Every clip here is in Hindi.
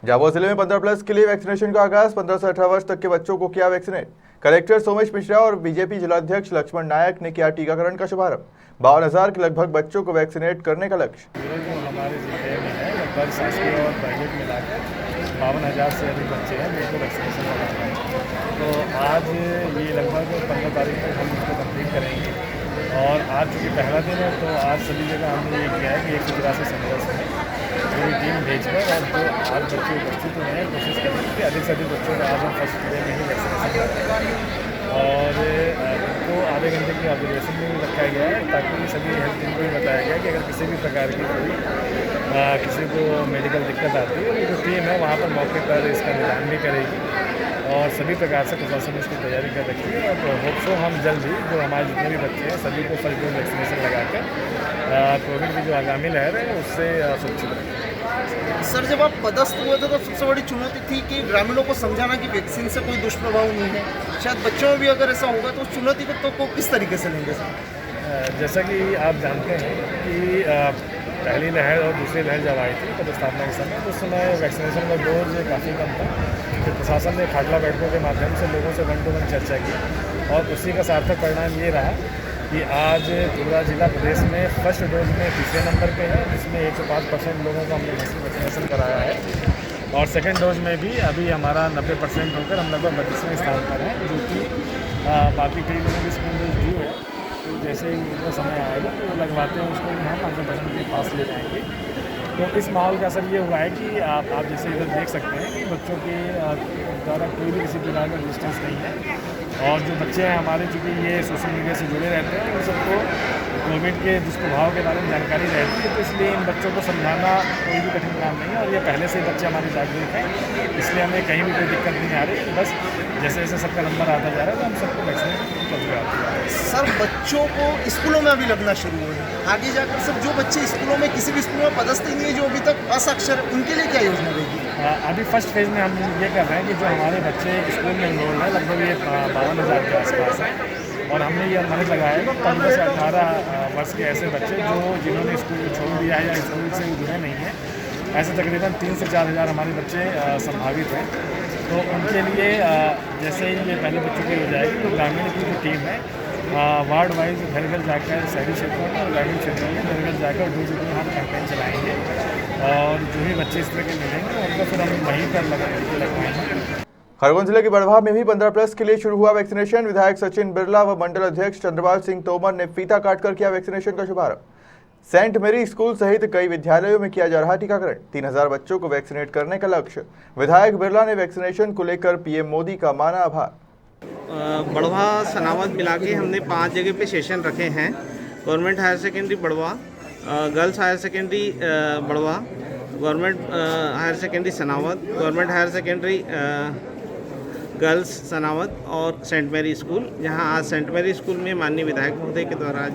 झाबुआ जिले में 15+ के लिए वैक्सीनेशन का आगाज। 15 से 18 वर्ष तक के बच्चों को किया वैक्सीनेट। कलेक्टर सोमेश मिश्रा और बीजेपी जिलाध्यक्ष लक्ष्मण नायक ने किया टीकाकरण का शुभारंभ। 52,000 के लगभग बच्चों को वैक्सीनेट करने का लक्ष्य। जो हमारे जिले में है लगभग शासकीय और प्राइवेट मिलाकर 52,000 से अधिक बच्चे हैं जिनको वैक्सीनेशन लगाना है। तो आज ये लगभग 15 तारीख तक हम इसको कंप्लीट करेंगे। और आज चूँकि पहला दिन है तो आज सभी जगह हमने ये किया है कि 183 सेंटर्स में पूरी टीम भेजकर और जो आज बच्चे उपस्थित हुए हैं कोशिश करेंगे कि अधिक से अधिक बच्चों को आज हम फर्स्ट डे में ही वैक्सीनेशन कराएं। और उनको आधे घंटे की ऑब्जर्वेशन में भी रखा गया है ताकि सभी हेल्थ टीम को भी बताया गया कि अगर किसी भी प्रकार की कोई किसी को मेडिकल दिक्कत आती है तो जो टीम है वहाँ पर मौके पर इसका निदान भी करेगी और सभी प्रकार से प्रशासन इसकी तैयारी कर रखी है। और होप सो हम जल्द ही जो हमारे जितने भी बच्चे हैं सभी को फर्स्ट डोज वैक्सीनेशन लगाकर कोविड की जो आगामी लहर है उससे सुरक्षित रखें। सर, जब आप पदस्थ हुए थे तो सबसे बड़ी चुनौती थी कि ग्रामीणों को समझाना कि वैक्सीन से कोई दुष्प्रभाव नहीं है। शायद बच्चों में भी अगर ऐसा होगा तो उस चुनौती को किस तरीके से लेंगे सर? जैसा कि आप जानते हैं कि पहली लहर और दूसरी लहर जब आई थी पदस्थापना के समय तो उस समय वैक्सीनेशन का डोज काफ़ी कम था। फिर प्रशासन ने खाटला बैठकों के माध्यम से लोगों से 1-to-1 चर्चा की और उसी का सार्थक परिणाम ये रहा कि आज पूरा जिला प्रदेश में फर्स्ट डोज में तीसरे नंबर पे है जिसमें 105% लोगों को हमने वैक्सीनेशन कराया है। और सेकेंड डोज में भी अभी हमारा 90% होकर हम लगभग 32वें स्थान पर हैं, जो कि बाकी कई लोगों की सेकेंड डोज ड्यू है। तो जैसे ही उनका समय आएगा तो लगवाते हैं उसको हम 90% के पास ले जाएंगे। तो इस माहौल का असर ये हुआ है कि आप जैसे इधर देख सकते हैं कि बच्चों के द्वारा कोई भी किसी प्रकार का डिस्टेंस नहीं है। और जो बच्चे हैं हमारे चूँकि ये सोशल मीडिया से जुड़े रहते हैं उन सबको कोविड के दुष्प्रभाव के बारे में जानकारी रहती है। तो इसलिए इन बच्चों को समझाना कोई भी कठिन काम नहीं है और ये पहले से ही बच्चे हमारे जागरूक हैं, इसलिए हमें कहीं भी कोई दिक्कत नहीं आ रही। बस जैसे जैसे सबका नंबर आता जा रहा है तो हम सबको वैक्सीनेट कर रहे हैं। सर, बच्चों को स्कूलों में अभी लगना शुरू हो है, आगे जाकर सब जो बच्चे स्कूलों में किसी भी स्कूल में पदस्थ ही नहीं है जो अभी तक असाक्षर, उनके लिए क्या योजना रहेगी? अभी फर्स्ट फेज़ में हम ये कर रहे हैं कि जो हमारे बच्चे स्कूल में इनरोल्ड है लगभग ये 52,000 के आसपास है। और हमने ये अनुमानित लगाया है कि 15 से 18 वर्ष के ऐसे बच्चे जिन्होंने स्कूल को छोड़ दिया है या स्कूल से जुड़े नहीं हैं, ऐसे तकरीबन 3 से 4 हज़ार हमारे बच्चे संभावित हैं। तो उनके लिए जैसे ही ये पहले बच्चों की हो जाएगी तो ग्रामीण की जो टीम है वार्ड वाइज घर घर जाकर शहरी क्षेत्रों में और ग्रामीण क्षेत्रों में घर घर जाकर डोर टू डोर हम कैंपेन चलाएँगे और जो भी बच्चे इस तरह के मिलेंगे उनको फिर हम वहीं पर लगवाएंगे। खरगोन जिले के बड़वाह में भी 15+ के लिए शुरू हुआ वैक्सीनेशन। विधायक सचिन बिरला व मंडल अध्यक्ष चंद्रपाल सिंह तोमर ने फीता काटकर किया वैक्सीनेशन का शुभारंभ। सेंट मेरी स्कूल सहित कई विद्यालयों में किया जा रहा टीकाकरण। 3,000 बच्चों को वैक्सीनेट करने का लक्ष्य। विधायक बिरला ने वैक्सीनेशन को लेकर पीएम मोदी का माना आभार। बड़वाह सनावद मिला के हमने 5 जगह पे सेशन रखे हैं। Government higher secondary Barwah, girls higher secondary Barwah, government higher secondary Sanawad, government higher secondary girls Sanawad और सेंट मैरी स्कूल। जहां आज सेंट मैरी स्कूल में माननीय विधायक महोदय के द्वारा आज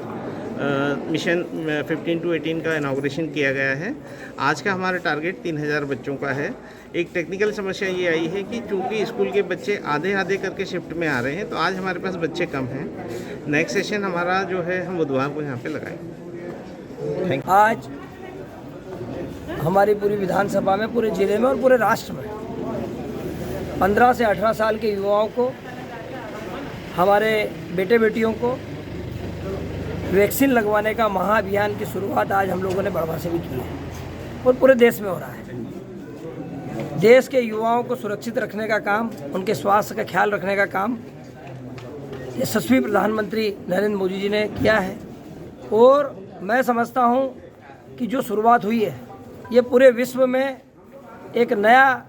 मिशन 15 to 18 का इनाग्रेशन किया गया है। आज का हमारा टारगेट 3,000 बच्चों का है। एक टेक्निकल समस्या ये आई है कि चूँकि स्कूल के बच्चे आधे आधे करके शिफ्ट में आ रहे हैं तो आज हमारे पास बच्चे कम हैं। नेक्स्ट सेशन हमारा जो है हम बुधवार को यहाँ पे लगाएंगे। आज हमारी पूरी विधानसभा में, पूरे जिले में और पूरे राष्ट्र में 15 से 18 साल के युवाओं को, हमारे बेटे बेटियों को वैक्सीन लगवाने का महाअभियान की शुरुआत आज हम लोगों ने बड़वाह से भी की है और पूरे देश में हो रहा है। देश के युवाओं को सुरक्षित रखने का काम, उनके स्वास्थ्य का ख्याल रखने का काम यशस्वी प्रधानमंत्री नरेंद्र मोदी जी ने किया है। और मैं समझता हूं कि जो शुरुआत हुई है ये पूरे विश्व में एक नया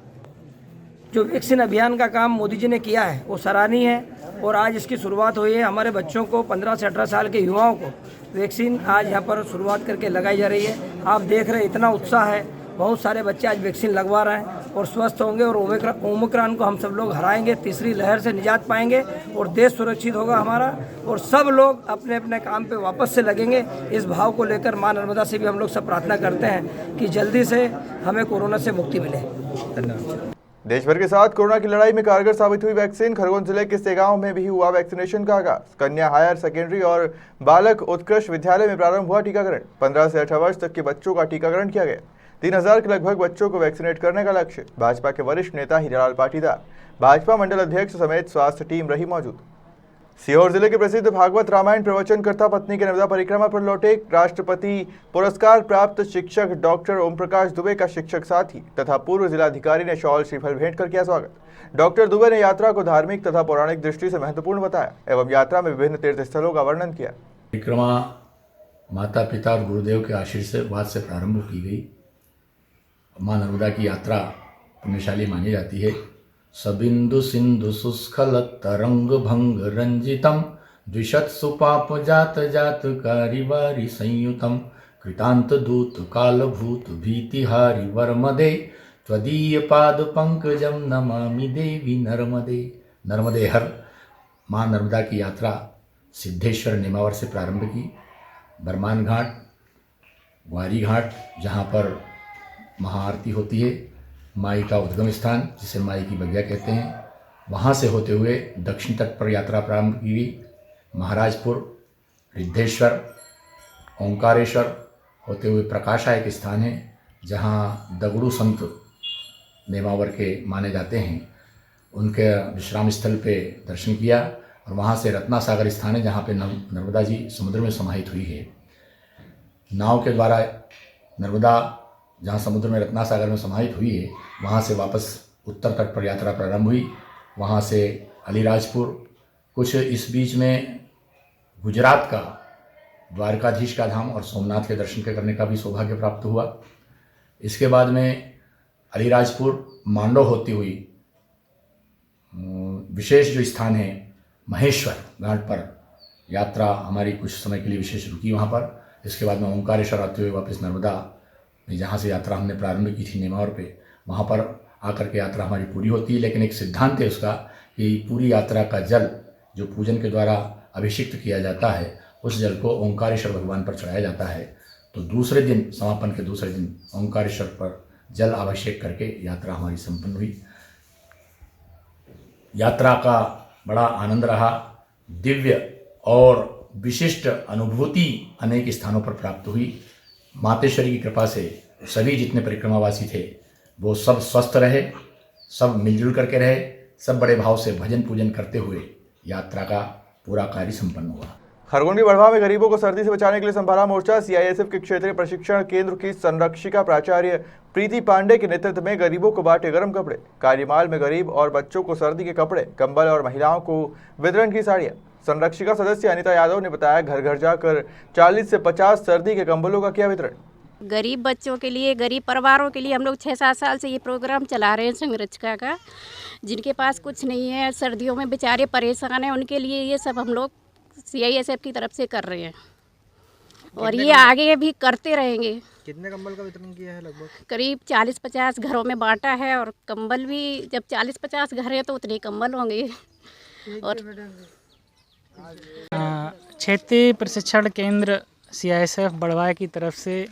जो वैक्सीन अभियान का काम मोदी जी ने किया है वो सराहनीय है। और आज इसकी शुरुआत हुई है। हमारे बच्चों को 15 से 18 साल के युवाओं को वैक्सीन आज यहाँ पर शुरुआत करके लगाई जा रही है। आप देख रहे हैं इतना उत्साह है, बहुत सारे बच्चे आज वैक्सीन लगवा रहे हैं और स्वस्थ होंगे और ओमिक्रॉन को हम सब लोग हराएंगे, तीसरी लहर से निजात पाएंगे और देश सुरक्षित होगा हमारा और सब लोग अपने अपने काम पे वापस से लगेंगे। इस भाव को लेकर माँ नर्मदा से भी हम लोग सब प्रार्थना करते हैं कि जल्दी से हमें कोरोना से मुक्ति मिले। धन्यवाद। देश भर के साथ कोरोना की लड़ाई में कारगर साबित हुई वैक्सीन। खरगोन जिले के सेगांव में भी हुआ वैक्सीनेशन का आगाज। कन्या हायर सेकेंडरी और बालक उत्कृष्ट विद्यालय में प्रारंभ हुआ टीकाकरण। 15 से 18 वर्ष तक के बच्चों का टीकाकरण किया गया। 3,000 के लगभग बच्चों को वैक्सीनेट करने का लक्ष्य। भाजपा के वरिष्ठ नेता हीरालाल पाटीदार, भाजपा मंडल अध्यक्ष समेत स्वास्थ्य टीम रही मौजूद। सीहोर जिले के प्रसिद्ध भागवत रामायण प्रवचनकर्ता पत्नी के नर्मदा परिक्रमा पर लौटे राष्ट्रपति पुरस्कार प्राप्त शिक्षक डॉक्टर ओम प्रकाश दुबे का शिक्षक साथी तथा पूर्व जिलाधिकारी ने शॉल श्रीफल भेंट कर किया स्वागत। डॉक्टर दुबे ने यात्रा को धार्मिक तथा पौराणिक दृष्टि से महत्वपूर्ण बताया एवं यात्रा में विभिन्न तीर्थ स्थलों का वर्णन किया। परिक्रमा माता पिता और गुरुदेव के आशीर्वाद से प्रारंभ की गई। माँ नर्मदा की यात्रा पुण्यशाली मानी जाती है। सबिंदु सिंधु सुस्खल तरंग भंग रंजितम द्विशत्सु पाप जात जात कारिवारी संयुतम कृतांत दूत काल भूत भीतिहारी वर्मदे त्वदीय पाद पंकजम नमामि देवी नर्मदे। नर्मदे हर माँ नर्मदा की यात्रा सिद्धेश्वर नेमावर से प्रारंभ की। बरमान घाट, ग्वारी घाट, जहाँ पर महाआरती होती है, माई का उद्गम स्थान जिसे माई की बगिया कहते हैं, वहाँ से होते हुए दक्षिण तट पर यात्रा प्रारंभ की गई। महाराजपुर, रिद्धेश्वर, ओंकारेश्वर होते हुए प्रकाशा एक स्थान है जहाँ दगड़ू संत नेमावर के माने जाते हैं, उनके विश्राम स्थल पे दर्शन किया और वहाँ से रत्नासागर स्थान है जहाँ पे नर्मदा जी समुद्र में समाहित हुई है। नाव के द्वारा नर्मदा जहाँ समुद्र में रत्नासागर में समाहित हुई है वहाँ से वापस उत्तर तट पर यात्रा प्रारंभ हुई। वहाँ से अलीराजपुर, कुछ इस बीच में गुजरात का द्वारकाधीश का धाम और सोमनाथ के दर्शन करने का भी सौभाग्य प्राप्त हुआ। इसके बाद में अलीराजपुर मांडो होती हुई विशेष जो स्थान है महेश्वर घाट पर यात्रा हमारी कुछ समय के लिए विशेष रुकी वहाँ पर। इसके बाद में ओंकारेश्वर आते हुए वापस नर्मदा जहाँ से यात्रा हमने प्रारंभ की थी नेमावर पे, वहाँ पर आकर के यात्रा हमारी पूरी होती है। लेकिन एक सिद्धांत है उसका कि पूरी यात्रा का जल जो पूजन के द्वारा अभिषिक्त किया जाता है उस जल को ओंकारेश्वर भगवान पर चढ़ाया जाता है। तो दूसरे दिन, समापन के दूसरे दिन ओंकारेश्वर पर जल अभिषेक करके यात्रा हमारी संपन्न हुई। यात्रा का बड़ा आनंद रहा। दिव्य और विशिष्ट अनुभूति अनेक स्थानों पर प्राप्त हुई। मातेश्वरी की कृपा से सभी जितने परिक्रमावासी थे वो सब स्वस्थ रहे, सब मिलजुल करके रहे, सब बड़े भाव से भजन पूजन करते हुए यात्रा का पूरा कार्य संपन्न हुआ। खरगोन की बड़वा में गरीबों को सर्दी से बचाने के लिए संभाला मोर्चा। सीआईएसएफ के क्षेत्रीय प्रशिक्षण केंद्र की संरक्षिका प्राचार्य प्रीति पांडे के नेतृत्व में गरीबों को बांटे गर्म कपड़े। कार्यमाल में गरीब और बच्चों को सर्दी के कपड़े, कंबल और महिलाओं को वितरण की साड़ियां। संरक्षिका सदस्य अनिता यादव ने बताया, घर घर जाकर 40 से 50 सर्दी के कंबलों का किया वितरण। गरीब बच्चों के लिए, गरीब परिवारों के लिए हम लोग 6-7 साल से ये प्रोग्राम चला रहे हैं संरक्षिका का। जिनके पास कुछ नहीं है, सर्दियों में बेचारे परेशान हैं, उनके लिए ये सब हम लोग सीआईएसएफ की तरफ से कर रहे हैं और ये आगे भी करते रहेंगे। कितने कंबल का वितरण किया है? लगभग करीब 40-50 घरों में बांटा है और कंबल भी जब 40-50 घर हैं तो उतने कंबल होंगे। और क्षेत्रीय प्रशिक्षण केंद्र सीआईएसएफ बड़वा की तरफ से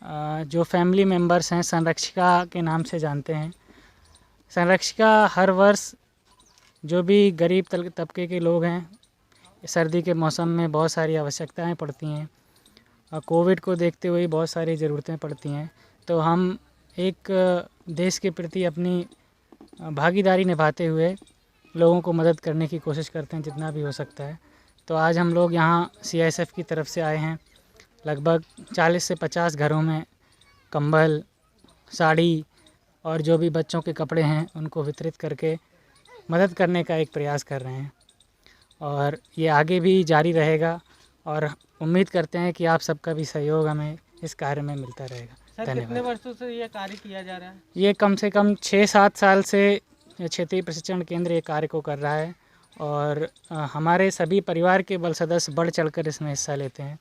जो फैमिली मेंबर्स हैं संरक्षिका के नाम से जानते हैं। संरक्षिका हर वर्ष जो भी गरीब तबके के लोग हैं, सर्दी के मौसम में बहुत सारी आवश्यकताएं पड़ती हैं और कोविड को देखते हुए बहुत सारी ज़रूरतें पड़ती हैं, तो हम एक देश के प्रति अपनी भागीदारी निभाते हुए लोगों को मदद करने की कोशिश करते हैं जितना भी हो सकता है। तो आज हम लोग यहाँ सीआईएसएफ की तरफ से आए हैं। लगभग 40 से 50 घरों में कंबल, साड़ी और जो भी बच्चों के कपड़े हैं उनको वितरित करके मदद करने का एक प्रयास कर रहे हैं और ये आगे भी जारी रहेगा और उम्मीद करते हैं कि आप सबका भी सहयोग हमें इस कार्य में मिलता रहेगा। धन्यवाद। कितने वर्षों से ये कार्य किया जा रहा है? ये कम से कम 6-7 साल से क्षेत्रीय प्रशिक्षण केंद्र ये कार्य को कर रहा है और हमारे सभी परिवार के बल सदस्य बढ़ चढ़कर इसमें हिस्सा लेते हैं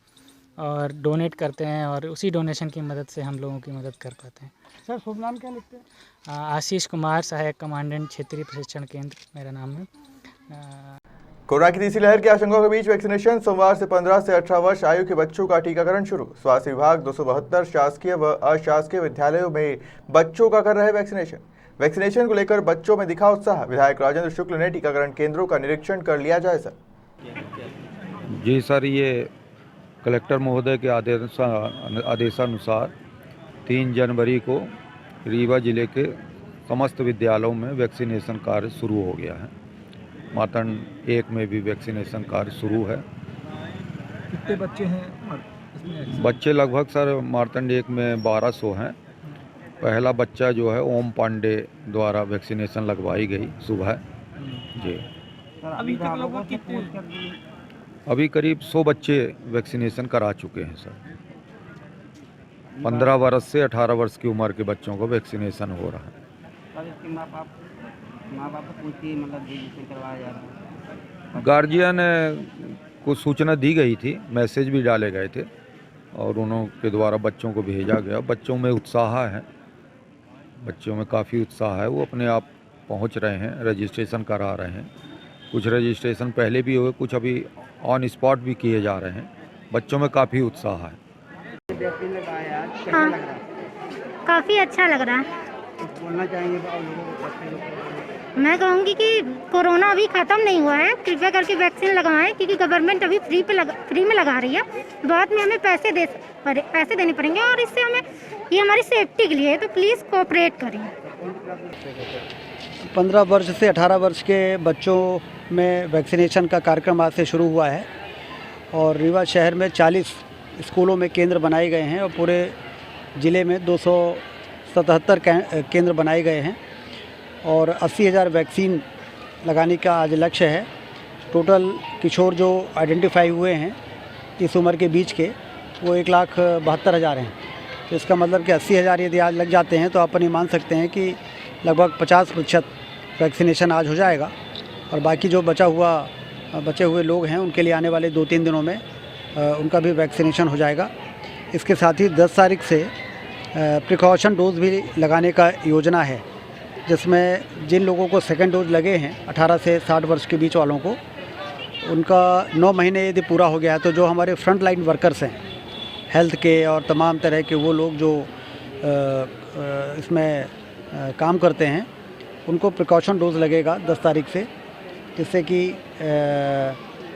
और डोनेट करते हैं और उसी डोनेशन की मदद से हम लोगों की मदद कर पाते हैं। सर, शुभ नाम क्या लिखते हैं? आशीष कुमार, सहायक कमांडेंट क्षेत्रीय प्रशिक्षण केंद्र मेरा नाम है। कोरोना की तीसरी लहर की आशंका के बीच वैक्सीनेशन। सोमवार से 15 से 18 वर्ष आयु के बच्चों का टीकाकरण शुरू। स्वास्थ्य विभाग 272 शासकीय व अशासकीय विद्यालयों में बच्चों का कर रहे वैक्सीनेशन को लेकर बच्चों में दिखा उत्साह। विधायक राजेंद्र शुक्ल ने टीकाकरण केंद्रों का निरीक्षण कर लिया जायजा। जी सर, ये कलेक्टर महोदय के आदेशानुसार 3 जनवरी को रीवा जिले के समस्त विद्यालयों में वैक्सीनेशन कार्य शुरू हो गया है। मातंड 1 में भी वैक्सीनेशन कार्य शुरू है। कितने बच्चे हैं इसमें? बच्चे लगभग सर मातंड 1 में 1200 हैं। पहला बच्चा जो है ओम पांडे द्वारा वैक्सीनेशन लगवाई गई सुबह जी। अभी तक लोगों कितने? अभी करीब 100 बच्चे वैक्सीनेशन करा चुके हैं सर। 15 वर्ष से 18 वर्ष की उम्र के बच्चों को वैक्सीनेशन हो रहा है। माँ बाप को पूछिए, मतलब करवाया जा रहा है। गार्जियन को सूचना दी गई थी, मैसेज भी डाले गए थे और उनके द्वारा बच्चों को भेजा गया। बच्चों में उत्साह है, बच्चों में काफ़ी उत्साह है। वो अपने आप पहुंच रहे हैं, रजिस्ट्रेशन करा रहे हैं। कुछ रजिस्ट्रेशन पहले भी हुए, कुछ अभी ऑन स्पॉट भी किए जा रहे हैं। बच्चों में काफ़ी उत्साह है। हाँ, काफ़ी अच्छा लग रहा है। बोलना चाहेंगे बच्चे लोग को? मैं कहूँगी कि कोरोना अभी ख़त्म नहीं हुआ है, कृपया करके वैक्सीन लगवाएं, क्योंकि गवर्नमेंट अभी फ्री में लगा रही है। बाद में हमें पैसे देने पड़ेंगे और इससे हमें ये हमारी सेफ्टी के लिए है, तो प्लीज़ कोऑपरेट करें। 15 वर्ष से 18 वर्ष के बच्चों में वैक्सीनेशन का कार्यक्रम आज से शुरू हुआ है और रीवा शहर में 40 स्कूलों में केंद्र बनाए गए हैं और पूरे ज़िले में 277 केंद्र बनाए गए हैं और 80,000 वैक्सीन लगाने का आज लक्ष्य है। टोटल किशोर जो आइडेंटिफाई हुए हैं इस उम्र के बीच के, वो 1,72,000 हैं। तो इसका मतलब कि 80,000 यदि आज लग जाते हैं तो अपन ये मान सकते हैं कि लगभग 50% वैक्सीनेशन आज हो जाएगा और बाकी जो बचे हुए लोग हैं उनके लिए आने वाले 2-3 दिनों में उनका भी वैक्सीनेशन हो जाएगा। इसके साथ ही 10 तारीख से प्रिकॉशन डोज भी लगाने का योजना है, जिसमें जिन लोगों को सेकंड डोज लगे हैं 18 से 60 वर्ष के बीच वालों को, उनका 9 महीने यदि पूरा हो गया है तो जो हमारे फ्रंट लाइन वर्कर्स हैं हेल्थ के और तमाम तरह के वो लोग जो इसमें काम करते हैं उनको प्रिकॉशन डोज लगेगा 10 तारीख से, जिससे कि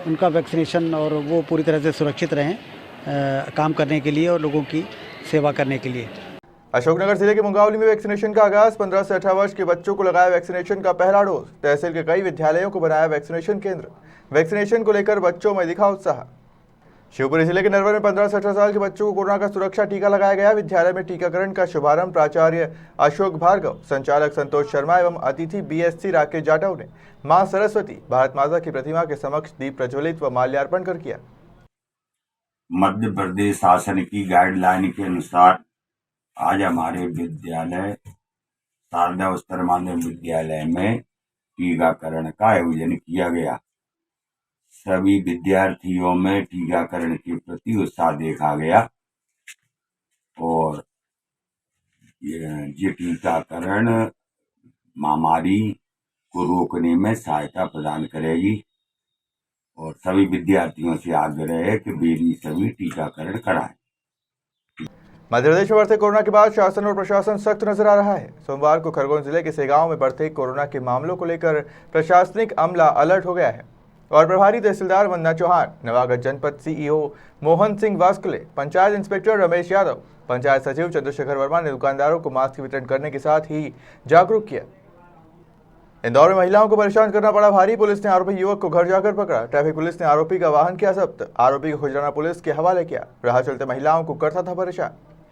उनका वैक्सीनेशन और वो पूरी तरह से सुरक्षित रहें काम करने के लिए और लोगों की सेवा करने के लिए। अशोकनगर जिले के मुंगावली में वैक्सीनेशन का आगाज। 15 से 18 वर्ष के बच्चों को लगाया वैक्सीनेशन का पहला डोज। तहसील के कई विद्यालयों को बनाया वैक्सीनेशन केंद्र। वैक्सीनेशन को लेकर बच्चों में दिखा उत्साह। शिवपुरी जिले के नरवर में 15 से 18 साल के बच्चों को कोरोना का सुरक्षा टीका लगाया गया। विद्यालय में टीकाकरण का शुभारंभ प्राचार्य अशोक भार्गव, संचालक संतोष शर्मा एवं अतिथि BSc राकेश जाटव ने मां सरस्वती, भारत माता की प्रतिमा के समक्ष दीप प्रज्वलित व माल्यार्पण कर किया। मध्य प्रदेश शासन की गाइडलाइन के अनुसार आज हमारे विद्यालय शारदा उच्चतर माध्यमिक विद्यालय में टीकाकरण का आयोजन किया गया। सभी विद्यार्थियों में टीकाकरण के प्रति उत्साह देखा गया और ये टीकाकरण महामारी को रोकने में सहायता प्रदान करेगी और सभी विद्यार्थियों से आग्रह है कि वे भी सभी टीकाकरण कराएं। मध्य प्रदेश में बढ़ते कोरोना के बाद शासन और प्रशासन सख्त नजर आ रहा है। सोमवार को खरगोन जिले के सेगांव में बढ़ते कोरोना के मामलों को लेकर प्रशासनिक अमला अलर्ट हो गया है और प्रभारी तहसीलदार वंदना चौहान, नवागढ़ जनपद CEO मोहन सिंह वास्कुले, पंचायत इंस्पेक्टर रमेश यादव, पंचायत सचिव चंद्रशेखर वर्मा ने दुकानदारों को मास्क वितरण करने के साथ ही जागरूक किया। इंदौर में महिलाओं को परेशान करना पड़ा भारी। पुलिस ने आरोपी युवक को घर जाकर पकड़ा। ट्रैफिक पुलिस ने आरोपी का वाहन किया जब्त। आरोपी को खुजराना पुलिस के हवाले किया। राह चलते महिलाओं को करता था परेशान।